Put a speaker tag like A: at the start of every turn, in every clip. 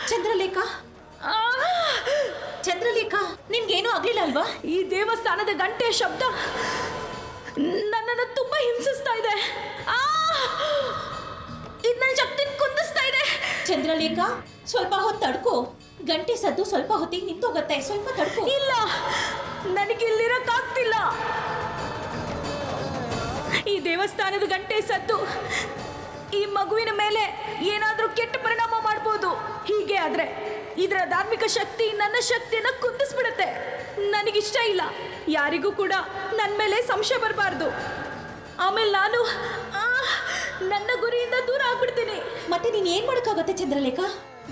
A: ಚಂದ್ರಲೇಖ, ಚಂದ್ರಲೇಖ, ನಿನ್ಗೇನೂ ಆಗ್ಲಿಲ್ಲ ಅಲ್ವಾ?
B: ಈ ದೇವಸ್ಥಾನದ ಗಂಟೆ ಶಬ್ದ ನನ್ನನ್ನು ತುಂಬಾ ಹಿಂಸಿಸ್ತಾ ಇದೆ. ಇದು ನನ್ನ ಶಕ್ತಿನ ಕುಂದಿಸ್ತಾ ಇದೆ.
A: ಚಂದ್ರಲೇಖ, ಸ್ವಲ್ಪ ಹೊತ್ತು ತಡ್ಕೋ. ಗಂಟೆ ಸದ್ದು ಸ್ವಲ್ಪ ಹೊತ್ತಿಗೆ ನಿಂತೋಗತ್ತೆ. ಸ್ವಲ್ಪ ತಡ್ಕೋ.
B: ಇಲ್ಲ, ನನಗೆ ಇಲ್ಲಿರಕ್ಕಾಗ್ತಿಲ್ಲ. ಈ ದೇವಸ್ಥಾನದ ಗಂಟೆ ಸದ್ದು ಈ ಮಗುವಿನ ಮೇಲೆ ಏನಾದ್ರೂ ಕೆಟ್ಟ ಪರಿಣಾಮ ಮಾಡ್ಬೋದು. ಹೀಗೆ ಆದ್ರೆ ಇದರ ಧಾರ್ಮಿಕ ಶಕ್ತಿ ನನ್ನ ಶಕ್ತಿಯನ್ನ ಕುಂದಿಸ್ಬಿಡುತ್ತೆ. ನನಗಿಷ್ಟ ಇಲ್ಲ. ಯಾರಿಗೂ ಕೂಡ ನನ್ನ ಮೇಲೆ ಸಂಶಯ ಬರಬಾರ್ದು. ಆಮೇಲೆ ನಾನು ನನ್ನ ಗುರಿಯಿಂದ ದೂರ ಆಗ್ಬಿಡ್ತೀನಿ.
A: ಮತ್ತೆ ನೀನ್ ಏನ್ ಮಾಡಕ್ಕಾಗತ್ತೆ ಚಂದ್ರಲೇಖ?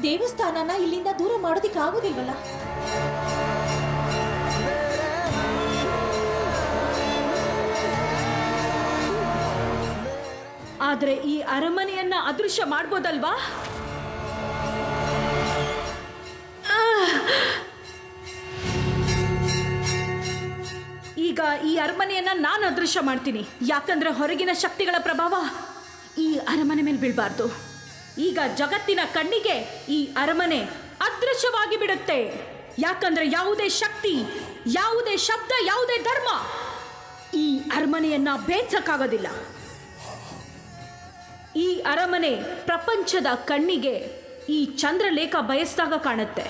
A: ದೇವಸ್ಥಾನನ ಇಲ್ಲಿಂದ ದೂರ ಮಾಡೋದಿಕ್ಕೆ ಆಗೋದಿಲ್ವಲ್ಲ?
B: ಆದ್ರೆ ಈ ಅರಮನೆಯನ್ನ ಅದೃಶ್ಯ ಮಾಡ್ಬೋದಲ್ವಾ? ಈಗ ಈ ಅರಮನೆಯನ್ನ ನಾನು ಅದೃಶ್ಯ ಮಾಡ್ತೀನಿ. ಯಾಕಂದ್ರೆ ಹೊರಗಿನ ಶಕ್ತಿಗಳ ಪ್ರಭಾವ ಈ ಅರಮನೆ ಮೇಲೆ ಬೀಳ್ಬಾರ್ದು. ಈಗ ಜಗತ್ತಿನ ಕಣ್ಣಿಗೆ ಈ ಅರಮನೆ ಅದೃಶ್ಯವಾಗಿ ಬಿಡುತ್ತೆ. ಯಾಕಂದ್ರೆ ಯಾವುದೇ ಶಕ್ತಿ, ಯಾವುದೇ ಶಬ್ದ, ಯಾವುದೇ ಧರ್ಮ ಈ ಅರಮನೆಯನ್ನ ಭೇದಿಸಕ್ಕಾಗೋದಿಲ್ಲ. ಈ ಅರಮನೆ ಪ್ರಪಂಚದ ಕಣ್ಣಿಗೆ ಈ ಚಂದ್ರಲೇಖ ಬಯಸಿದಾಗ ಕಾಣುತ್ತೆ.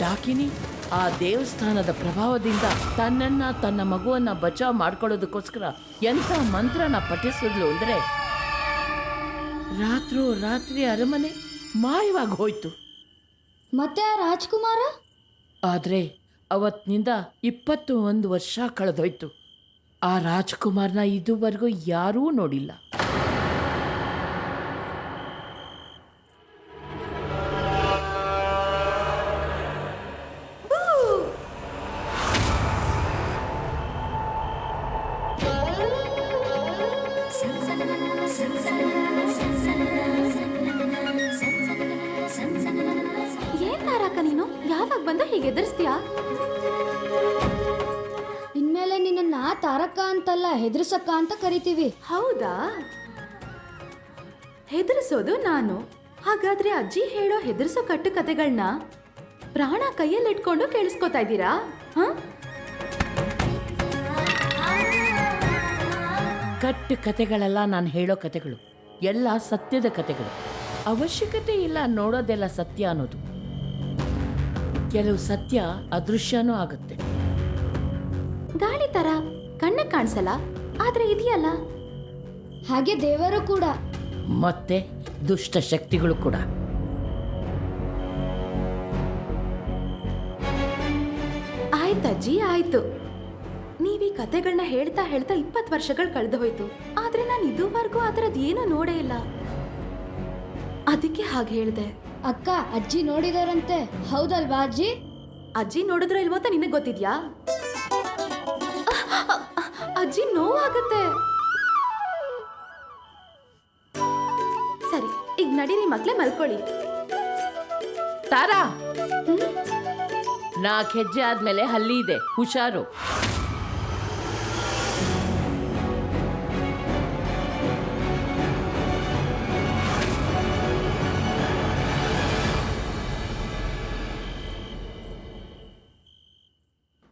C: ಡಾಕಿನಿ ಆ ದೇವಸ್ಥಾನದ ಪ್ರಭಾವದಿಂದ ತನ್ನನ್ನ ತನ್ನ ಮಗುವನ್ನ ಬಚಾವ್ ಮಾಡ್ಕೊಳ್ಳೋದಕ್ಕೋಸ್ಕರ ಎಂಥ ಮಂತ್ರನ ಪಠಿಸಿದ್ಲು ಅಂದ್ರೆ ರಾತ್ರಿ ಅರಮನೆ ಮಾಯವಾಗಿ ಹೋಯ್ತು.
D: ಮತ್ತೆ ಆ ರಾಜ್ಕುಮಾರ?
C: ಆದ್ರೆ ಅವತ್ತಿನಿಂದ 21 ವರ್ಷ ಕಳೆದೋಯ್ತು. ಆ ರಾಜ್ಕುಮಾರ್ನ ಇದುವರೆಗೂ ಯಾರೂ ನೋಡಿಲ್ಲ.
D: ಏನ್ ತಾರಕ ನೀನು? ಯಾವಾಗ ಬಂದ ಹೀಗೆ ಎದುರಿಸ್ತೀಯಾ? ಇನ್ಮೇಲೆ ನಿನ್ನ ತಾರಕ ಅಂತಲ್ಲ, ಹೆದರ್ಸಕ್ಕ ಅಂತ ಕರಿತೀವಿ.
B: ಹೌದಾ? ಹೆದರಿಸೋದು ನಾನು. ಹಾಗಾದ್ರೆ ಅಜ್ಜಿ ಹೇಳೋ ಹೆದರಿಸೋ ಕಟ್ಟು ಕತೆಗಳನ್ನ ಪ್ರಾಣ ಕೈಯಲ್ಲಿಟ್ಕೊಂಡು ಕೇಳಿಸ್ಕೊತಾ ಇದ್ದೀರಾ?
C: ಕಟ್ಟು ಕತೆಗಳೆಲ್ಲ ನಾನು ಹೇಳೋ ಕತೆಗಳು ಎಲ್ಲ ಸತ್ಯದ ಕತೆಗಳು. ಅವಶ್ಯಕತೆ ಇಲ್ಲ ನೋಡೋದೆಲ್ಲ ಸತ್ಯ ಅನ್ನೋದು. ಕೆಲವು ಸತ್ಯ ಅದೃಶ್ಯನೂ ಆಗುತ್ತೆ.
B: ಗಾಳಿ ತರ ಕಣ್ಣ ಕಾಣಿಸಲ್ಲ, ಆದ್ರೆ ಇದೆಯಲ್ಲ.
D: ಹಾಗೆ ದೇವರು ಕೂಡ.
C: ಮತ್ತೆ ದುಷ್ಟ ಶಕ್ತಿಗಳು ಕೂಡ.
B: ಆಯ್ತಜ್ಜಿ, ಆಯ್ತು. ನೀವೀ ಕತೆಗಳನ್ನ ಹೇಳ್ತಾ ಹೇಳ್ತಾ 20 ವರ್ಷಗಳು ಕಳೆದು ಹೋಯ್ತು. ಆದ್ರೆ ನಾನು ಇದುವರೆಗೂ ಅದರದ್ದು ಏನೂ ನೋಡೇ ಇಲ್ಲ. ಅದಕ್ಕೆ ಹಾಗೆ ಹೇಳಿದೆ.
D: ಅಕ್ಕ, ಅಜ್ಜಿ ನೋಡಿದಾರಂತೆ, ಹೌದಲ್ವಾ ಅಜ್ಜಿ?
B: ಅಜ್ಜಿ ನೋಡಿದ್ರ ಇಲ್ವೋ ಅಂತ ನಿನಗೆ ಗೊತ್ತಿದ್ಯಾ? ಅಜ್ಜಿ ನೋವಾಗತ್ತೆ. ಸರಿ, ಈಗ ನಡೀರಿ ಮಕ್ಳೇ, ಮಲ್ಕೊಳ್ಳಿ.
C: ತಾರಾ, 4 ಹೆಜ್ಜೆ ಆದ್ಮೇಲೆ ಹಲ್ಲಿ ಇದೆ, ಹುಷಾರು.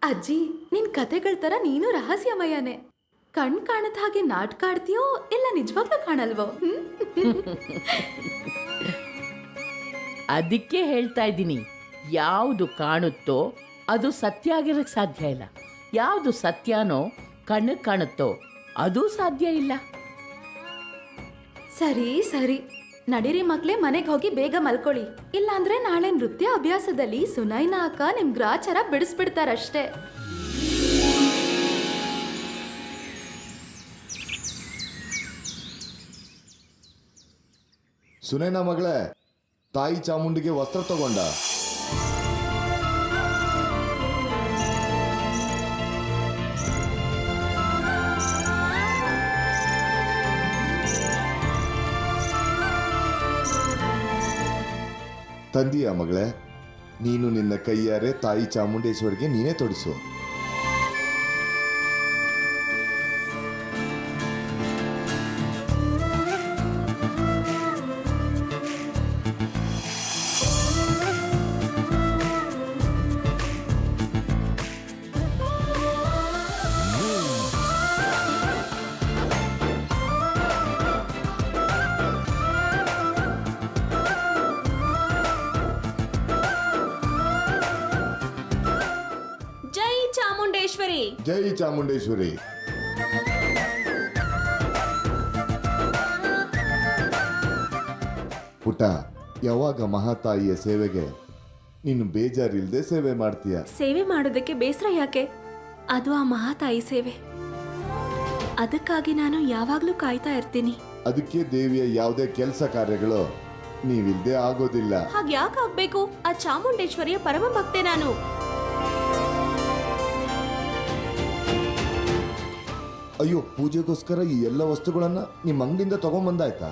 B: ಅಜ್ಜಿ, ನಿನ್ ಕತೆಗಳ ತರ ನೀನು ರಹಸ್ಯಮಯನೇ. ಕಣ್ ಕಾಣದ ಹಾಗೆ ನಾಟಕ ಆಡ್ತೀಯೋ ಇಲ್ಲ ನಿಜವಾಗ್ಲೂ ಕಾಣಲ್ವೋ?
C: ಅದಕ್ಕೆ ಹೇಳ್ತಾ ಇದ್ದೀನಿ, ಯಾವುದು ಕಾಣುತ್ತೋ ಅದು ಸತ್ಯ ಆಗಿರಕ್ಕೆ ಸಾಧ್ಯ ಇಲ್ಲ. ಯಾವುದು ಸತ್ಯನೋ ಕಣ್ಣಿಗೆ ಕಾಣುತ್ತೋ ಅದು ಸಾಧ್ಯ ಇಲ್ಲ.
B: ಸರಿ ಸರಿ,
E: ನಡೀರಿ ಮಕ್ಳೇ, ಮನೆಗೆ ಹೋಗಿ ಬೇಗ ಮಲ್ಕೊಳ್ಳಿ. ಇಲ್ಲಾಂದ್ರೆ ನಾಳೆ ನೃತ್ಯ ಅಭ್ಯಾಸದಲ್ಲಿ ಸುನೈನಾ ಅಕ್ಕ ನಿಮ್ ಗ್ರಾಚಾರ ಬಿಡಿಸ್ಬಿಡ್ತಾರಷ್ಟೇ.
F: ಸುನೈನಾ ಮಗಳೇ, ತಾಯಿ ಚಾಮುಂಡಿಗೆ ವಸ್ತ್ರ ತಗೊಂಡ? ತಂದೀಯ ಮಗಳೇ, ನೀನು ನಿನ್ನ ಕೈಯಾರೆ ತಾಯಿ ಚಾಮುಂಡೇಶ್ವರಿಗೆ ನೀನೇ ತೊಡಿಸು.
B: ಜೈ ಚಾಮುಂಡೇಶ್ವರಿ.
F: ಜೈ ಚಾಮುಂಡೇಶ್ವರಿ. ಪುಟ್ಟ, ಯಾವಾಗ ಮಹಾತಾಯಿಯ ಸೇವೆಗೆ ನೀನು ಬೇಜಾರಿಲ್ದೆ ಸೇವೆ ಮಾಡ್ತೀಯ?
E: ಸೇವೆ ಮಾಡೋದಕ್ಕೆ ಬೇಸರ ಯಾಕೆ? ಅದು ಆ ಮಹಾತಾಯಿ ಸೇವೆ. ಅದಕ್ಕಾಗಿ ನಾನು ಯಾವಾಗ್ಲೂ ಕಾಯ್ತಾ ಇರ್ತೀನಿ.
F: ಅದಕ್ಕೆ ದೇವಿಯ ಯಾವುದೇ ಕೆಲಸ ಕಾರ್ಯಗಳು ನೀವಿಲ್ದೆ ಆಗೋದಿಲ್ಲ.
E: ಹಾಗೆ ಯಾಕೆ ಆಗ್ಬೇಕು? ಆ ಚಾಮುಂಡೇಶ್ವರಿಯ ಪರಮ ಭಕ್ತೆ ನಾನು.
F: ಅಯ್ಯೋ, ಪೂಜೆಗೋಸ್ಕರ ಈ ಎಲ್ಲ ವಸ್ತುಗಳನ್ನ ನಿಮ್ಮ ಅಂಗಡಿಯಿಂದ ತಗೊಂಬಂದಾಯ್ತಾ?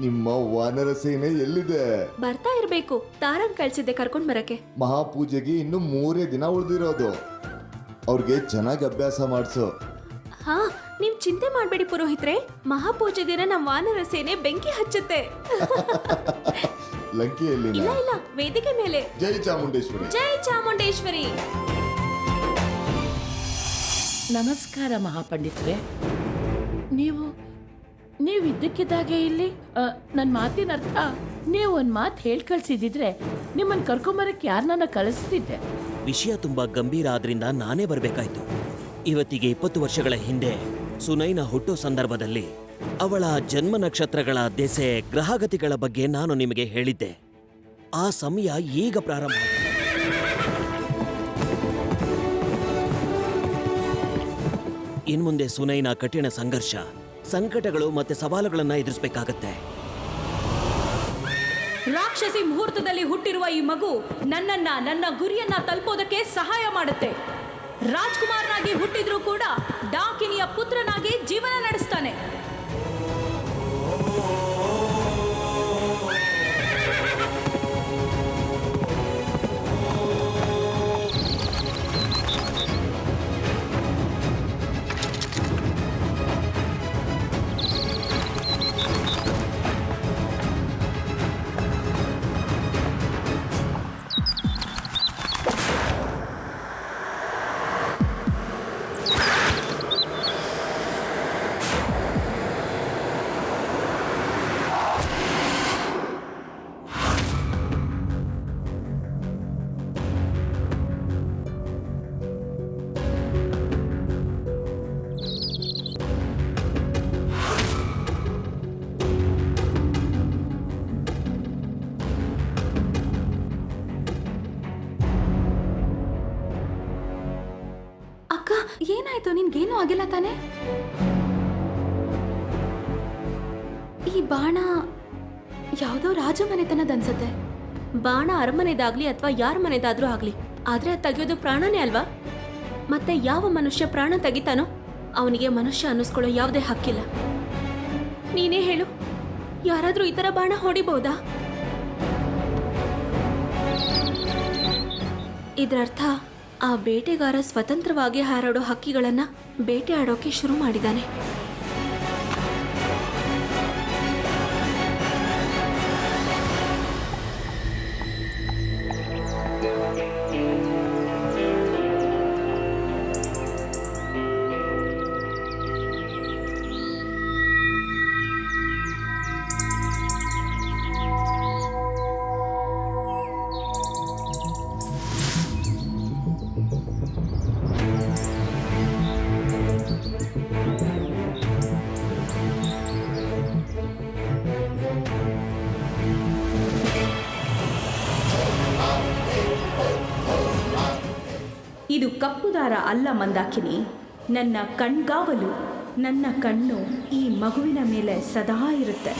F: ನಿಮ್ಮ ವಾನರ ಸೇನೆ ಎಲ್ಲಿದೆ?
E: ಬರ್ತಾ ಇರ್ಬೇಕು. ತಾರಂಗ್ ಕಳ್ಸಿದ್ದೆ ಕರ್ಕೊಂಡ್ ಬರಕ್ಕೆ.
F: ಮಹಾಪೂಜೆಗೆ ಇನ್ನು 3 ದಿನ ಉಳಿದಿರೋದು. ಅವ್ರಿಗೆ ಚೆನ್ನಾಗಿ ಅಭ್ಯಾಸ ಮಾಡಿಸು.
E: ಹಾ, ನೀವ್ ಚಿಂತೆ ಮಾಡ್ಬೇಡಿ ಪುರೋಹಿತ್ರೆ. ಮಹಾಪೂಜೆ ದಿನ ನಮ್ಮ ವಾನರ ಸೇನೆ ಬೆಂಕಿ ಹಚ್ಚುತ್ತೆ.
F: ಲಂಕೆಯಲ್ಲಿ
E: ಇಲ್ಲ ಇಲ್ಲ, ವೇದಿಕೆ ಮೇಲೆ.
F: ಜೈ ಚಾಮುಂಡೇಶ್ವರಿ.
E: ಜೈ ಚಾಮುಂಡೇಶ್ವರಿ.
C: ನಮಸ್ಕಾರ ಮಹಾಪಂಡಿತರೆ. ನೀವು ಇದ್ದಕ್ಕಿದ್ದಾಗೆ ಇಲ್ಲಿ? ನನ್ನ ಮಾತಿನ ಅರ್ಥ, ನೀವು ಒಂದು ಮಾತು ಹೇಳಿ ಕಳಿಸಿದ್ರೆ ನಿಮ್ಮನ್ನು ಕರ್ಕೊಂಬರಕ್ಕೆ ಯಾರನ್ನ ಕಳಿಸ್ತಿದ್ದೆ.
G: ವಿಷಯ ತುಂಬಾ ಗಂಭೀರ ಆದ್ರಿಂದ ನಾನೇ ಬರಬೇಕಾಯ್ತು. ಇವತ್ತಿಗೆ 20 ವರ್ಷಗಳ ಹಿಂದೆ ಸುನೈನಾ ಹುಟ್ಟೋ ಸಂದರ್ಭದಲ್ಲಿ ಅವಳ ಜನ್ಮ ನಕ್ಷತ್ರಗಳ ದೆಸೆ, ಗ್ರಹಗತಿಗಳ ಬಗ್ಗೆ ನಾನು ನಿಮಗೆ ಹೇಳಿದ್ದೆ. ಆ ಸಮಯ ಈಗ ಪ್ರಾರಂಭ. ಇನ್ಮುಂದೆ ಸುನೈನಾ ಕಠಿಣ ಸಂಘರ್ಷ, ಸಂಕಟಗಳು ಮತ್ತೆ ಸವಾಲುಗಳನ್ನ ಎದುರಿಸಬೇಕಾಗತ್ತೆ.
B: ರಾಕ್ಷಸಿ ಮುಹೂರ್ತದಲ್ಲಿ ಹುಟ್ಟಿರುವ ಈ ಮಗು ನನ್ನ ಗುರಿಯನ್ನ ತಲುಪೋದಕ್ಕೆ ಸಹಾಯ ಮಾಡುತ್ತೆ. ರಾಜ್ಕುಮಾರನಾಗಿ ಹುಟ್ಟಿದ್ರೂ ಕೂಡ ಡಾಕಿನಿಯ ಪುತ್ರನಾಗಿ ಜೀವನ ನಡೆಸ್ತಾನೆ.
E: ಏನಾಯ್ತು? ನಿನ್ಗೇನು ಆಗಿಲ್ಲ ತಾನೆ? ಈ ಬಾಣ ಯಾವುದೋ ರಾಜ ಮನೆತನದನ್ಸತ್ತೆ. ಬಾಣ ಅರಮನೆದಾಗ್ಲಿ ಅಥವಾ ಯಾರ ಮನೆದಾದ್ರೂ ಆಗ್ಲಿ, ಆದ್ರೆ ಅದು ತೆಗೆಯೋದು ಪ್ರಾಣನೇ ಅಲ್ವಾ? ಮತ್ತೆ ಯಾವ ಮನುಷ್ಯ ಪ್ರಾಣ ತೆಗಿತಾನೋ ಅವನಿಗೆ ಮನುಷ್ಯ ಅನ್ನಿಸ್ಕೊಳ್ಳೋ ಯಾವುದೇ ಹಕ್ಕಿಲ್ಲ. ನೀನೇ ಹೇಳು, ಯಾರಾದ್ರೂ ಈ ತರ ಬಾಣ ಹೊಡಿಬಹುದಾ? ಇದರರ್ಥ ಆ ಬೇಟೆಗಾರ ಸ್ವತಂತ್ರವಾಗಿ ಹಾರಾಡೋ ಹಕ್ಕಿಗಳನ್ನ ಬೇಟೆ ಆಡೋಕೆ ಶುರು ಮಾಡಿದಾನೆ.
B: ಇದು ಕಪ್ಪು ದಾರ ಅಲ್ಲ ಮಂದಾಕಿನಿ, ನನ್ನ ಕಣ್ಗಾವಲು. ನನ್ನ ಕಣ್ಣು ಈ ಮಗುವಿನ ಮೇಲೆ ಸದಾ ಇರುತ್ತೆ.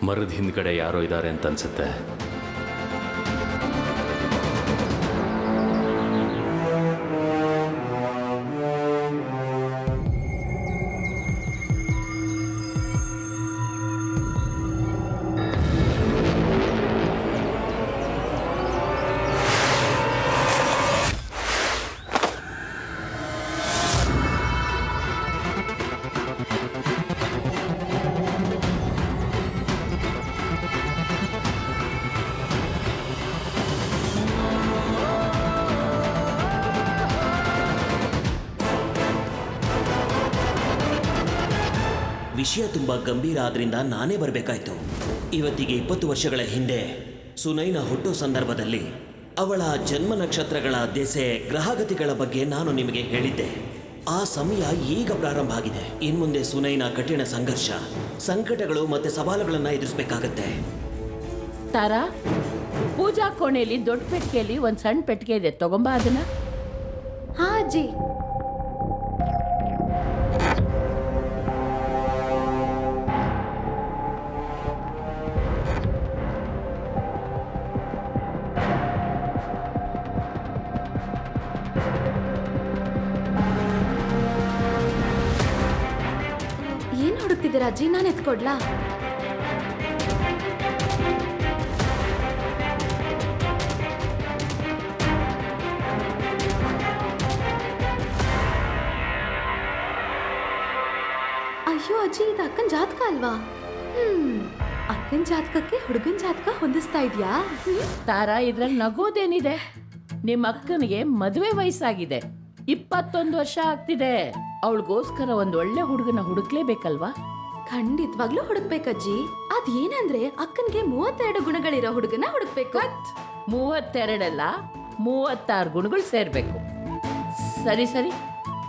H: ಮರದ ಹಿಂದ್ಗಡೆ ಯಾರೋ ಇದ್ದಾರೆ ಅಂತ ಅನ್ಸುತ್ತೆ.
G: ವಿಷಯ ತುಂಬ ಗಂಭೀರ ಆದ್ರಿಂದ ನಾನೇ ಬರಬೇಕಾಯ್ತು. ಇವತ್ತಿಗೆ 20 ವರ್ಷಗಳ ಹಿಂದೆ ಸುನೈನ ಹುಟ್ಟೋ ಸಂದರ್ಭದಲ್ಲಿ ಅವಳ ಜನ್ಮ ನಕ್ಷತ್ರಗಳ ದೆಸೆ ಗ್ರಹಗತಿಗಳ ಬಗ್ಗೆ ನಾನು ನಿಮಗೆ ಹೇಳಿದ್ದೆ. ಆ ಸಮಯ ಈಗ ಪ್ರಾರಂಭ ಆಗಿದೆ. ಇನ್ಮುಂದೆ ಸುನೈನ ಕಠಿಣ ಸಂಘರ್ಷ, ಸಂಕಟಗಳು ಮತ್ತೆ ಸವಾಲುಗಳನ್ನು ಎದುರಿಸಬೇಕಾಗತ್ತೆ.
C: ತಾರಾ, ಪೂಜಾ ಕೋಣೆಯಲ್ಲಿ ದೊಡ್ಡ ಪೆಟ್ಟಿಗೆಯಲ್ಲಿ ಒಂದು ಸಣ್ಣ ಪೆಟ್ಟಿಗೆ ಇದೆ, ತಗೊಂಬ ಅದನ್ನ.
E: ಹಾ ಅಜ್ಜಿ. ಏನ್ ಹುಡುಕ್ತಿದ್ದೀರಾ ಅಜ್ಜಿ? ನಾನು ಎತ್ಕೊಡ್ಲಾ? ಅಯ್ಯೋ ಅಜ್ಜಿ, ಇದು ಅಕ್ಕನ ಜಾತಕ ಅಲ್ವಾ? ಅಕ್ಕನ ಜಾತಕಕ್ಕೆ ಹುಡುಗನ ಜಾತಕ ಹೊಂದಿಸ್ತಾ ಇದ್ಯಾ?
C: ತಾರಾ, ಇದ್ರಲ್ಲಿ ನಗೋದೇನಿದೆ? ನಿಮ್ಮ ಅಕ್ಕನಿಗೆ ಮದುವೆ ವಯಸ್ಸಾಗಿದೆ, 21 ವರ್ಷ ಆಗ್ತಿದೆ. ಅವಳಿಗೋಸ್ಕರ ಒಂದು ಒಳ್ಳೆ ಹುಡುಗನ ಹುಡುಕ್ಲೇಬೇಕಲ್ವಾ?
E: ಖಂಡಿತವಾಗ್ಲೂ ಹುಡುಕ್ಬೇಕಜ್ಜಿ. ಅದೇನಂದ್ರೆ ಅಕ್ಕನ್ಗೆ 32 ಗುಣಗಳಿರೋ ಹುಡುಗನ ಹುಡುಕ್ಬೇಕು.
C: 32 ಅಲ್ಲ, 36 ಗುಣಗಳು ಸೇರ್ಬೇಕು. ಸರಿ ಸರಿ,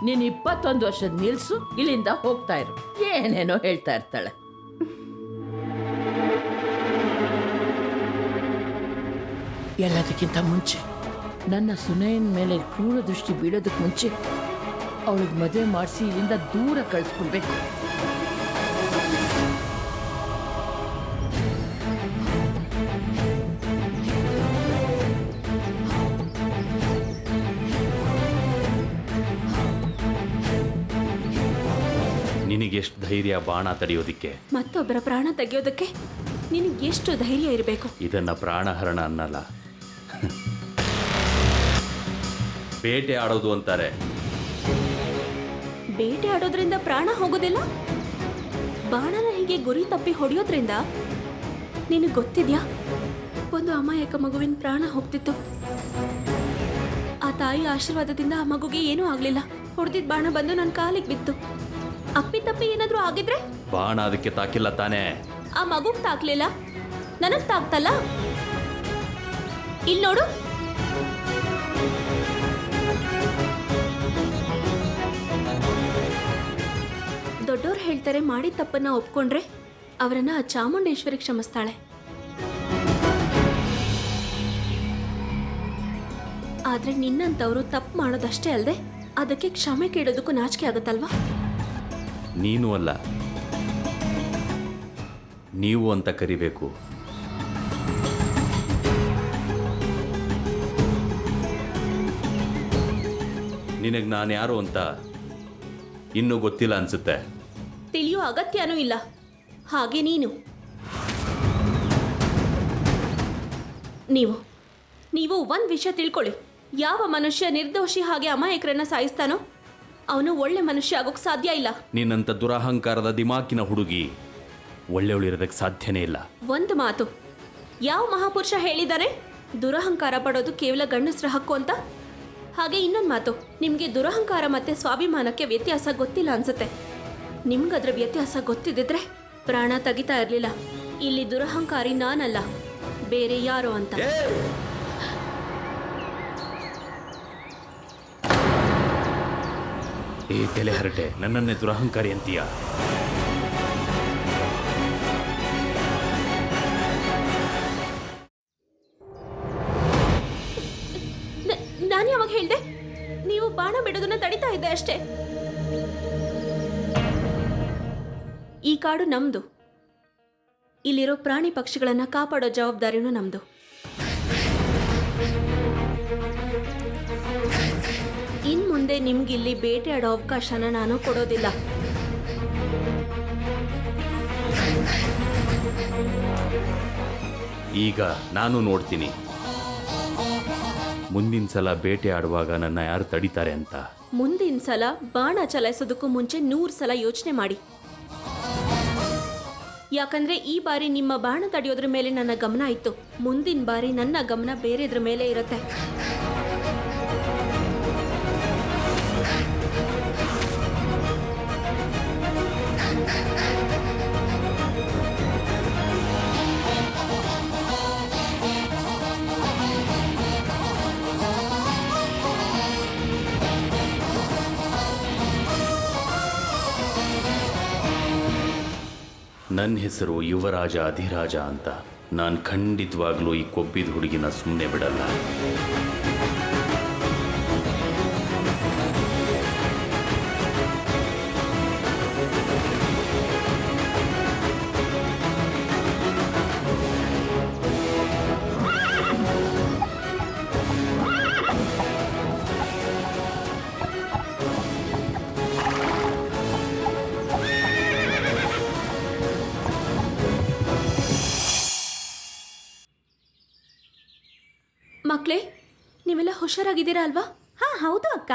C: ನೀನು 21 ವರ್ಷದ ನಿಲ್ಸು, ಇಲ್ಲಿಂದ ಹೋಗ್ತಾ ಇರು. ಏನೇನೋ ಹೇಳ್ತಾ ಇರ್ತಾಳೆ. ಎಲ್ಲದಕ್ಕಿಂತ ಮುಂಚೆ ನನ್ನ ಸುನೈನ್ ಮೇಲೆ ಕ್ರೂರ ದೃಷ್ಟಿ ಬೀಳೋದಕ್ಕೆ ಮುಂಚೆ ಅವಳಿಗೆ ಮದುವೆ ಮಾಡಿಸಿ ಇಲ್ಲಿಂದ ದೂರ ಕಳಿಸ್ಕೊಡ್ಬೇಕು.
H: ನಿನಗೆಷ್ಟು ಧೈರ್ಯ ಬಾಣ ತಡೆಯೋದಿಕ್ಕೆ?
E: ಮತ್ತೊಬ್ಬರ ಪ್ರಾಣ ತೆಗೆಯೋದಕ್ಕೆ ನಿನಗೆ ಎಷ್ಟು ಧೈರ್ಯ ಇರಬೇಕು?
H: ಇದನ್ನ ಪ್ರಾಣಹರಣ ಅನ್ನಲ್ಲ, ಬೇಟೆ ಆಡೋದು ಅಂತಾರೆ.
E: ಬೇಟೆ ಆಡೋದ್ರಿಂದ ಪ್ರಾಣ ಹೋಗೋದಿಲ್ಲ. ಬಾಣನ ಹೀಗೆ ಗುರಿ ತಪ್ಪಿ ಹೊಡೆಯೋದ್ರಿಂದ ನಿನಗೆ ಗೊತ್ತಿದ್ಯಾ, ಒಂದು ಅಮಾಯಕ ಮಗುವಿನ ಪ್ರಾಣ ಹೋಗ್ತಿತ್ತು. ಆ ತಾಯಿ ಆಶೀರ್ವಾದದಿಂದ ಆ ಮಗುಗೆ ಏನೂ ಆಗ್ಲಿಲ್ಲ. ಹೊಡೆದಿದ್ದ ಬಾಣ ಬಂದು ನನ್ನ ಕಾಲಿಗೆ ಬಿತ್ತು. ಅಪ್ಪಿ ತಪ್ಪಿ ಏನಾದ್ರೂ ಆಗಿದ್ರೆ?
H: ಬಾಣ ಅದಕ್ಕೆ ತಾಕಿಲ್ಲ ತಾನೇ?
E: ಆ ಮಗುಗ್ ತಾಕ್ಲಿಲ್ಲ, ನನಗ್ ತಾಕ್ತಲ್ಲ. ಇಲ್ಲಿ ನೋಡು. ದೊಡ್ಡೋರು ಹೇಳ್ತಾರೆ, ಮಾಡಿದ ತಪ್ಪನ್ನ ಒಪ್ಕೊಂಡ್ರೆ ಅವರನ್ನ ಚಾಮುಂಡೇಶ್ವರಿ ಕ್ಷಮಿಸ್ತಾಳೆ. ಆದ್ರೆ ನಿನ್ನಂತವ್ರು ತಪ್ಪು ಮಾಡೋದಷ್ಟೇ ಅಲ್ಲದೆ ಅದಕ್ಕೆ ಕ್ಷಮೆ ಕೇಳೋದಕ್ಕೂ ನಾಚಿಕೆ ಆಗುತ್ತಲ್ವಾ?
H: ನೀನು ಅಲ್ಲ, ನೀವು ಅಂತ ಕರಿಬೇಕು. ನಿನಗೆ ನಾನು ಯಾರು ಅಂತ ಇನ್ನೂ ಗೊತ್ತಿಲ್ಲ ಅನ್ಸುತ್ತೆ.
E: ತಿಳಿಯೋ ಅಗತ್ಯನೂ ಇಲ್ಲ. ಹಾಗೆ ನೀವು ನೀವು ಒಂದು ವಿಷಯ ತಿಳ್ಕೊಳ್ಳಿ, ಯಾವ ಮನುಷ್ಯ ನಿರ್ದೋಷಿ ಹಾಗೆ ಅಮಾಯಕರನ್ನ ಸಾಯಿಸ್ತಾನೋ ಅವನು ಒಳ್ಳೆ ಮನುಷ್ಯ ಆಗೋಕ್ ಸಾಧ್ಯ ಇಲ್ಲ.
H: ನಿನ್ನಂಥ ದುರಹಂಕಾರದ ದಿಮಾಕಿನ ಹುಡುಗಿ ಒಳ್ಳೆಯವಳಿರೋದಕ್ಕೆ ಸಾಧ್ಯನೇ ಇಲ್ಲ.
E: ಒಂದು ಮಾತು, ಯಾವ ಮಹಾಪುರುಷ ಹೇಳಿದಾನೆ ದುರಹಂಕಾರ ಪಡೋದು ಕೇವಲ ಗಂಡಸ್ರ ಹಕ್ಕು ಅಂತ? ಹಾಗೆ ಇನ್ನೊಂದು ಮಾತು, ನಿಮಗೆ ದುರಹಂಕಾರ ಮತ್ತೆ ಸ್ವಾಭಿಮಾನಕ್ಕೆ ವ್ಯತ್ಯಾಸ ಗೊತ್ತಿಲ್ಲ ಅನ್ಸುತ್ತೆ. ನಿಮ್ಗದ್ರ ವ್ಯತ್ಯಾಸ ಗೊತ್ತಿದ್ದಿದ್ರೆ ಪ್ರಾಣ ತೆಗಿತಾ ಇರಲಿಲ್ಲ. ಇಲ್ಲಿ ದುರಹಂಕಾರಿ ನಾನಲ್ಲ, ಬೇರೆ ಯಾರೋ ಅಂತ.
H: ಏ ತಲೆ ಹರಟೆ, ನನ್ನನ್ನೇ ದುರಹಂಕಾರಿ ಅಂತೀಯ?
E: ನಾನು ಯಾವಾಗ ಹೇಳ್ದೆ? ನೀವು ಬಾಣ ಬಿಡೋದನ್ನ ತಡಿತಾ ಇದ್ದೆ ಅಷ್ಟೇ. ಈ ಕಾಡು ನಮ್ದು, ಇಲ್ಲಿರೋ ಪ್ರಾಣಿ ಪಕ್ಷಿಗಳನ್ನ ಕಾಪಾಡೋ ಜವಾಬ್ದಾರಿನೂ ನಮ್ದು. ಇನ್ ಮುಂದೆ ನಿಮ್ಗಿಲ್ಲಿ ಬೇಟೆಯಾಡೋ ಅವಕಾಶನ ನಾನು ಕೊಡೋದಿಲ್ಲ.
H: ಈಗ ನಾನು ನೋಡ್ತೀನಿ ಮುಂದಿನ ಸಲ ಬೇಟೆ ಆಡುವಾಗ ನನ್ನ ಯಾರು ತಡಿತಾರೆ ಅಂತ.
E: ಮುಂದಿನ ಸಲ ಬಾಣ ಚಲಾಯಿಸೋದಕ್ಕೂ ಮುಂಚೆ 100 ಸಲ ಯೋಚನೆ ಮಾಡಿ. ಯಾಕಂದ್ರೆ ಈ ಬಾರಿ ನಿಮ್ಮ ಬಾಣ ತಡೆಯೋದ್ರ ಮೇಲೆ ನನ್ನ ಗಮನ ಇತ್ತು, ಮುಂದಿನ ಬಾರಿ ನನ್ನ ಗಮನ ಬೇರೆದ್ರ ಮೇಲೆ ಇರುತ್ತೆ.
H: ನನ್ನ ಹೆಸರು ಯುವರಾಜ ಅಧಿರಾಜ ಅಂತ. ನಾನು ಖಂಡಿತವಾಗ್ಲೂ ಈ ಕೊಬ್ಬಿದ ಹುಡುಗಿನ ಸುಮ್ಮನೆ ಬಿಡಲ್ಲ.
E: ಮಕ್ಳೇ, ನೀವೆಲ್ಲ ಹುಷಾರಾಗಿದ್ದೀರಾ ಅಲ್ವಾ?
B: ಹಾ ಹೌದು ಅಕ್ಕ.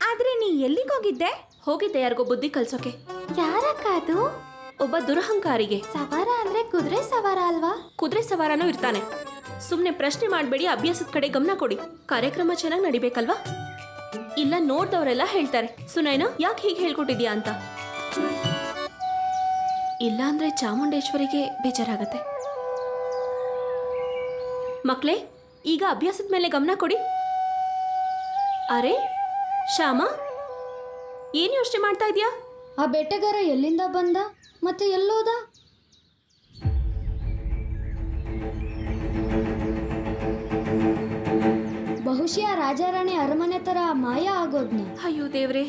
B: ಆದ್ರೆ ನೀ ಎಲ್ಲಿಗೋಗಿದ್ದೆ?
E: ಹೋಗಿದ್ದೆ ಯಾರಿಗೋ ಬುದ್ಧಿ ಕಲ್ಸೋಕೆ.
D: ಯಾರಕ್ಕ ಅದು?
E: ಒಬ್ಬ ದುರಹಂಕಾರಿಗೆ.
D: ಸವಾರ ಅಂದ್ರೆ ಕುದುರೆ ಸವಾರ ಅಲ್ವಾ?
E: ಕುದುರೆ ಸವಾರನೂ ಇರ್ತಾನೆ. ಸುಮ್ನೆ ಪ್ರಶ್ನೆ ಮಾಡಬೇಡಿ, ಅಭ್ಯಾಸದ ಕಡೆ ಗಮನ ಕೊಡಿ. ಕಾರ್ಯಕ್ರಮ ಚೆನ್ನಾಗಿ ನಡಿಬೇಕಲ್ವಾ? ಇಲ್ಲ ನೋಡ್ದವರೆಲ್ಲ ಹೇಳ್ತಾರೆ, ಸುನೈನಾ ಯಾಕೆ ಹೀಗೆ ಹೇಳ್ಕೊಟ್ಟಿದ್ಯಾ ಅಂತ. ಇಲ್ಲ ಅಂದ್ರೆ ಚಾಮುಂಡೇಶ್ವರಿಗೆ ಬೇಜಾರಾಗತ್ತೆ. ಮಕ್ಳೇ, ಈಗ ಅಭ್ಯಾಸದ ಮೇಲೆ ಗಮನ ಕೊಡಿ. ಅರೆ ಶ್ಯಾಮ, ಏನು ಯೋಚನೆ ಮಾಡ್ತಾ ಇದೀಯಾ?
D: ಆ ಬೇಟೆಗಾರ ಎಲ್ಲಿಂದ ಬಂದ ಮತ್ತೆ ಎಲ್ಲೋದ? ಬಹುಶಃ ರಾಜಾರಾಣಿ ಅರಮನೆ ತರ ಮಾಯ ಆಗೋದ್ನ.
E: ಅಯ್ಯೋ ದೇವ್ರೆ,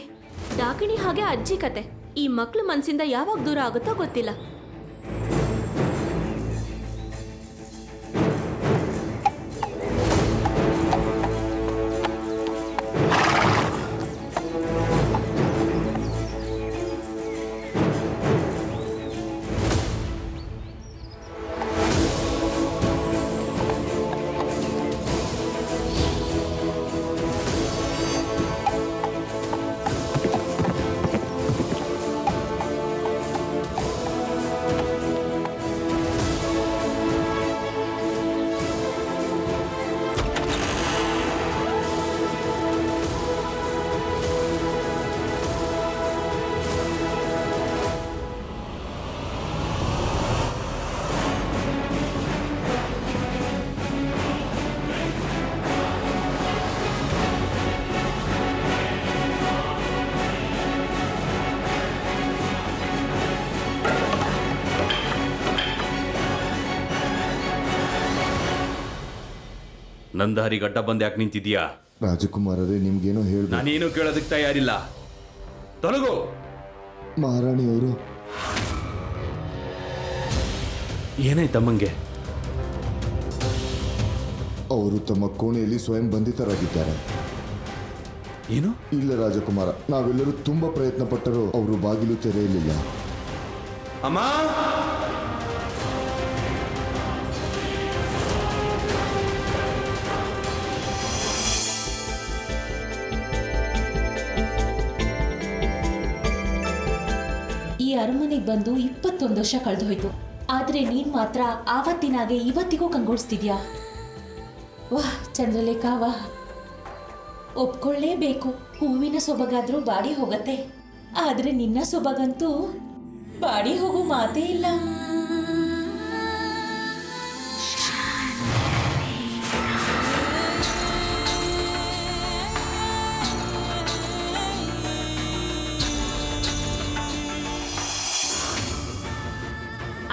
E: ಡಾಕಿಣಿ ಹಾಗೆ ಅಜ್ಜಿ ಕತೆ. ಈ ಮಕ್ಳು ಮನ್ಸಿಂದ ಯಾವಾಗ ದೂರ ಆಗುತ್ತೋ ಗೊತ್ತಿಲ್ಲ.
H: ನಂದಾರಿ ಗಡ್ಡ ಬಂದು ಯಾಕೆ ನಿಂತಿದ್ಯಾ?
F: ರಾಜಕುಮಾರರೇ, ನಿಮ್ಗೇನೋ ಹೇಳ್ಬೇಕು.
H: ನಾನೇನು ಕೇಳೋದಕ್ಕೆ ತಯಾರಿಲ್ಲ. ತೊಲಗು.
F: ಮಹಾರಾಣಿಯವರು.
H: ಏನಾಯ್ತಮ್ಮಂಗೆ?
F: ಅವರು ತಮ್ಮ ಕೋಣೆಯಲ್ಲಿ ಸ್ವಯಂ ಬಂಧಿತರಾಗಿದ್ದಾರೆ.
H: ಏನು?
F: ಇಲ್ಲ ರಾಜಕುಮಾರ, ನಾವೆಲ್ಲರೂ ತುಂಬಾ ಪ್ರಯತ್ನ ಪಟ್ಟರೂ ಅವರು ಬಾಗಿಲು ತೆರೆಯಲಿಲ್ಲ.
H: ಅಮ್ಮ,
A: ಅರಮನೆಗೆ ಬಂದು 21 ವರ್ಷ ಕಳೆದು ಹೋಯ್ತು. ಆದ್ರೆ ನೀನ್ ಮಾತ್ರ ಆವತ್ತಿನಾಗೆ ಇವತ್ತಿಗೂ ಕಂಗೊಳಿಸ್ತಿದ್ಯಾ. ವಾಹ್ ಚಂದ್ರಲೇಖಾ ವಾಹ್. ಒಪ್ಕೊಳ್ಳೇಬೇಕು, ಹೂವಿನ ಸೊಬಗಾದ್ರೂ ಬಾಡಿ ಹೋಗತ್ತೆ, ಆದ್ರೆ ನಿನ್ನ ಸೊಬಗಂತೂ ಬಾಡಿ ಹೋಗೋ ಮಾತೇ ಇಲ್ಲ.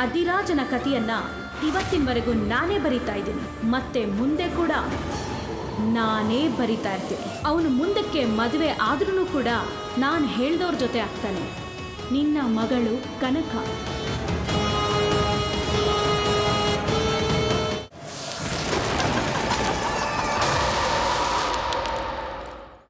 B: ಅಧಿರಾಜನ ಕಥೆಯನ್ನ ಇವತ್ತಿನವರೆಗೂ ನಾನೇ ಬರಿತಾ ಇದ್ದೀನಿ, ಮತ್ತೆ ಮುಂದೆ ಕೂಡ ನಾನೇ ಬರಿತಾ ಇರ್ತೀನಿ. ಅವನು ಮುಂದಕ್ಕೆ ಮದುವೆ ಆದ್ರೂ ಕೂಡ ನಾನು ಹೇಳ್ದವ್ರ ಜೊತೆ ಆಗ್ತಾನೆ. ನಿನ್ನ ಮಗಳು ಕನಕ.